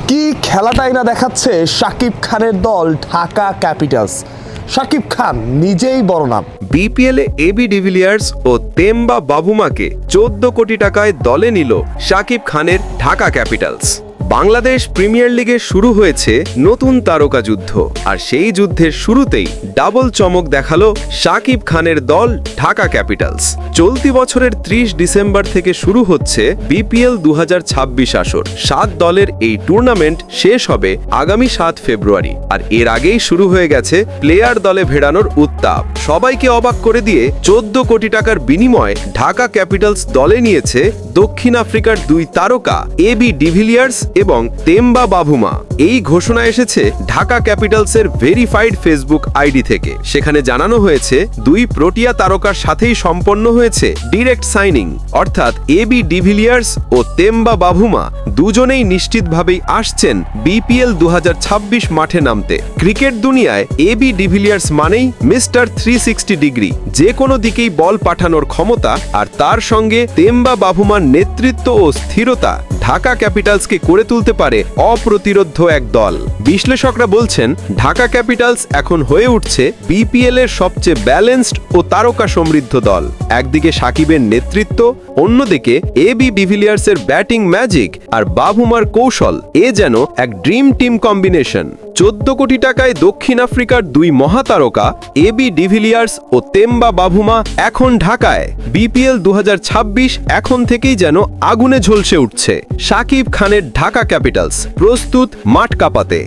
কি খেলাটাই না দেখাচ্ছে শাকিব খানের দল ঢাকা ক্যাপিটালস। শাকিব খান নিজেই বড় নাম। বিপিএলে এবি ডিভিলিয়ার্স ও তেম্বা বাবুমাকে 14 কোটি টাকায় দলে নিল শাকিব খানের ঢাকা ক্যাপিটালস। বাংলাদেশ প্রিমিয়ার লিগে শুরু হয়েছে নতুন তারকা যুদ্ধ, আর সেই যুদ্ধের শুরুতেই ডাবল চমক দেখালো শাকিব খানের দল ঢাকা ক্যাপিটালস। চলতি বছরের 30 ডিসেম্বর থেকে শুরু হচ্ছে বিপিএল 2026 আসর। 7 দলের এই টুর্নামেন্ট শেষ হবে আগামী 7 ফেব্রুয়ারি, আর এর আগেই শুরু হয়ে গেছে প্লেয়ার দলে ভেড়ানোর উত্তাপ। সবাইকে অবাক করে দিয়ে 14 কোটি টাকার বিনিময়ে ঢাকা ক্যাপিটালস দলে নিয়েছে দক্ষিণ আফ্রিকার 2 তারকা এবি ডিভিলিয়ার্স এবং তেম্বা বাভুমা। এই ঘোষণা এসেছে ঢাকা ক্যাপিটালসের ভেরিফাইড ফেসবুক আইডি থেকে। সেখানে জানানো হয়েছে 2 প্রোটিয়া তারকার সাথেই সম্পন্ন হয়েছে ডিরেক্ট সাইনিং, অর্থাৎ এবি ডিভিলিয়ার্স ও তেম্বা বাভুমা দুজনেই নিশ্চিতভাবেই আসছেন বিপিএল 2026 মাঠে নামতে। ক্রিকেট দুনিয়ায় এবি ডিভিলিয়ার্স মানেই মিস্টার 360 ডিগ্রি, যে কোনো দিকেই বল পাঠানোর ক্ষমতা, আর তার সঙ্গে তেম্বা বাভুমার নেতৃত্ব ও স্থিরতা ঢাকা ক্যাপিটালসকে করে তুলতে পারে অপ্রতিরোধ্য এক দল। বিশ্লেষকরা বলছেন ঢাকা ক্যাপিটালস এখন হয়ে উঠছে বিপিএল এর সবচেয়ে ব্যালেন্সড ও তারকা সমৃদ্ধ দল। একদিকে সাকিবের নেতৃত্ব, অন্যদিকে এবি ডিভিলিয়ার্সের ব্যাটিং ম্যাজিক আর বাভুমার কৌশল, এ যেন এক ড্রিম টিম কম্বিনেশন। 14 কোটি টাকায় দক্ষিণ আফ্রিকার 2 মহাতারকা এবি ডিভিলিয়ার্স ও তেম্বা বাভুমা এখন ঢাকায়। বিপিএল 2026 এখন থেকেই যেন আগুনে ঝলসে উঠছে। শাকিব খানের ঢাকা ক্যাপিটালস প্রস্তুত মাঠ কাঁপাতে।